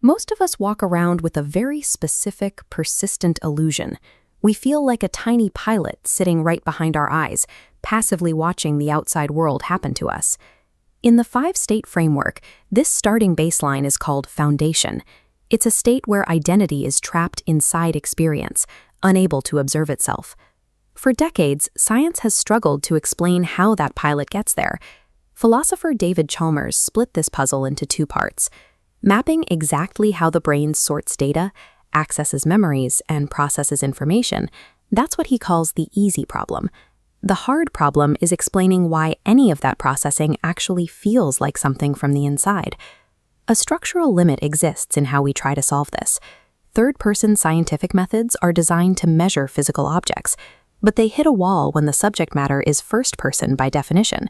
Most of us walk around with a very specific, persistent illusion. We feel like a tiny pilot sitting right behind our eyes, passively watching the outside world happen to us. In the five-state framework, this starting baseline is called foundation. It's a state where identity is trapped inside experience, unable to observe itself. For decades, science has struggled to explain how that pilot gets there. Philosopher David Chalmers split this puzzle into two parts. Mapping exactly how the brain sorts data, accesses memories, and processes information, that's what he calls the easy problem. The hard problem is explaining why any of that processing actually feels like something from the inside. A structural limit exists in how we try to solve this. Third-person scientific methods are designed to measure physical objects, but they hit a wall when the subject matter is first-person by definition.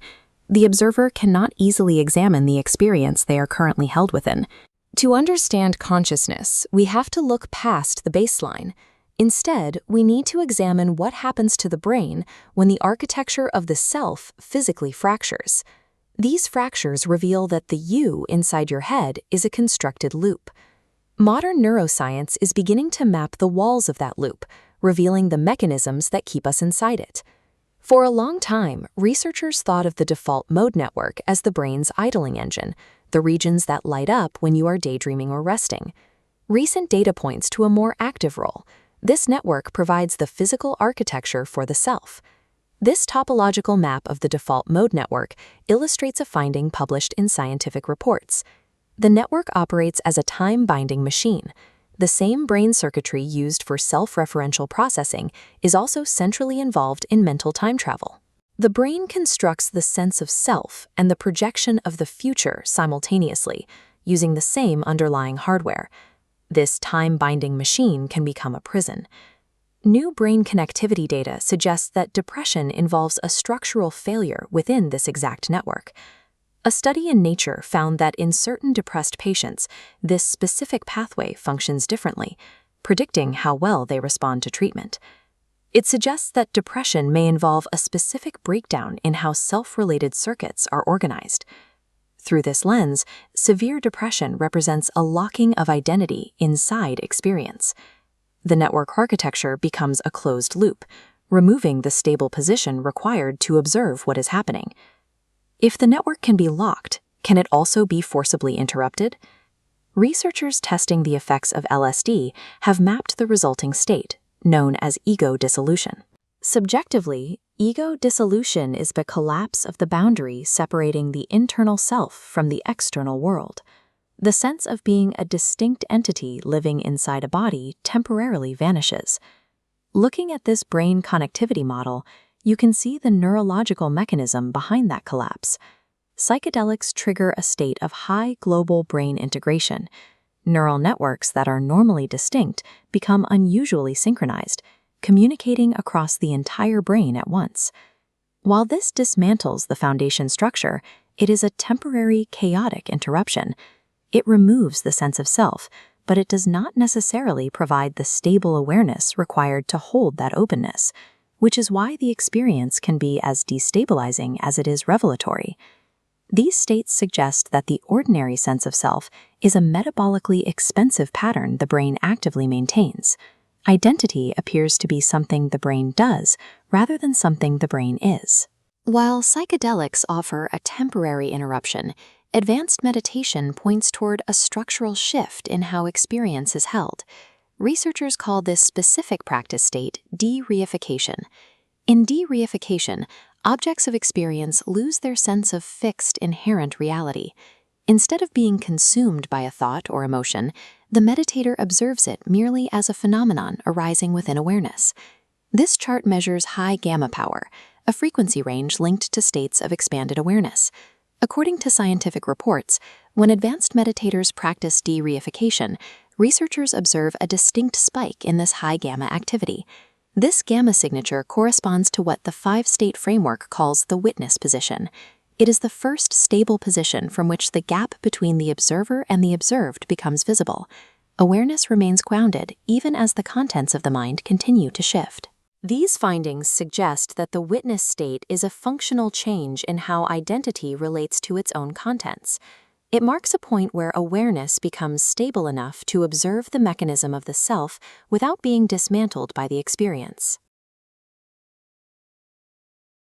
The observer cannot easily examine the experience they are currently held within. To understand consciousness, we have to look past the baseline. Instead, we need to examine what happens to the brain when the architecture of the self physically fractures. These fractures reveal that the you inside your head is a constructed loop. Modern neuroscience is beginning to map the walls of that loop, revealing the mechanisms that keep us inside it. For a long time, researchers thought of the default mode network as the brain's idling engine, the regions that light up when you are daydreaming or resting. Recent data points to a more active role. This network provides the physical architecture for the self. This topological map of the default mode network illustrates a finding published in scientific reports. The network operates as a time-binding machine. The same brain circuitry used for self-referential processing is also centrally involved in mental time travel. The brain constructs the sense of self and the projection of the future simultaneously, using the same underlying hardware. This time-binding machine can become a prison. New brain connectivity data suggests that depression involves a structural failure within this exact network. A study in Nature found that in certain depressed patients, this specific pathway functions differently, predicting how well they respond to treatment. It suggests that depression may involve a specific breakdown in how self-related circuits are organized. Through this lens, severe depression represents a locking of identity inside experience. The network architecture becomes a closed loop, removing the stable position required to observe what is happening. If the network can be locked, can it also be forcibly interrupted? Researchers testing the effects of LSD have mapped the resulting state, known as ego dissolution. Subjectively, ego dissolution is the collapse of the boundary separating the internal self from the external world. The sense of being a distinct entity living inside a body temporarily vanishes. Looking at this brain connectivity model, you can see the neurological mechanism behind that collapse. Psychedelics trigger a state of high global brain integration. Neural networks that are normally distinct become unusually synchronized, communicating across the entire brain at once. While this dismantles the foundation structure, it is a temporary, chaotic interruption. It removes the sense of self, but it does not necessarily provide the stable awareness required to hold that openness, which is why the experience can be as destabilizing as it is revelatory. These states suggest that the ordinary sense of self is a metabolically expensive pattern the brain actively maintains. Identity appears to be something the brain does rather than something the brain is. While psychedelics offer a temporary interruption, advanced meditation points toward a structural shift in how experience is held. Researchers call this specific practice state de-reification. In de-reification, objects of experience lose their sense of fixed inherent reality. Instead of being consumed by a thought or emotion, the meditator observes it merely as a phenomenon arising within awareness. This chart measures high gamma power, a frequency range linked to states of expanded awareness. According to scientific reports, when advanced meditators practice de-reification, researchers observe a distinct spike in this high gamma activity. This gamma signature corresponds to what the five-state framework calls the witness position. It is the first stable position from which the gap between the observer and the observed becomes visible. Awareness remains grounded even as the contents of the mind continue to shift. These findings suggest that the witness state is a functional change in how identity relates to its own contents. It marks a point where awareness becomes stable enough to observe the mechanism of the self without being dismantled by the experience.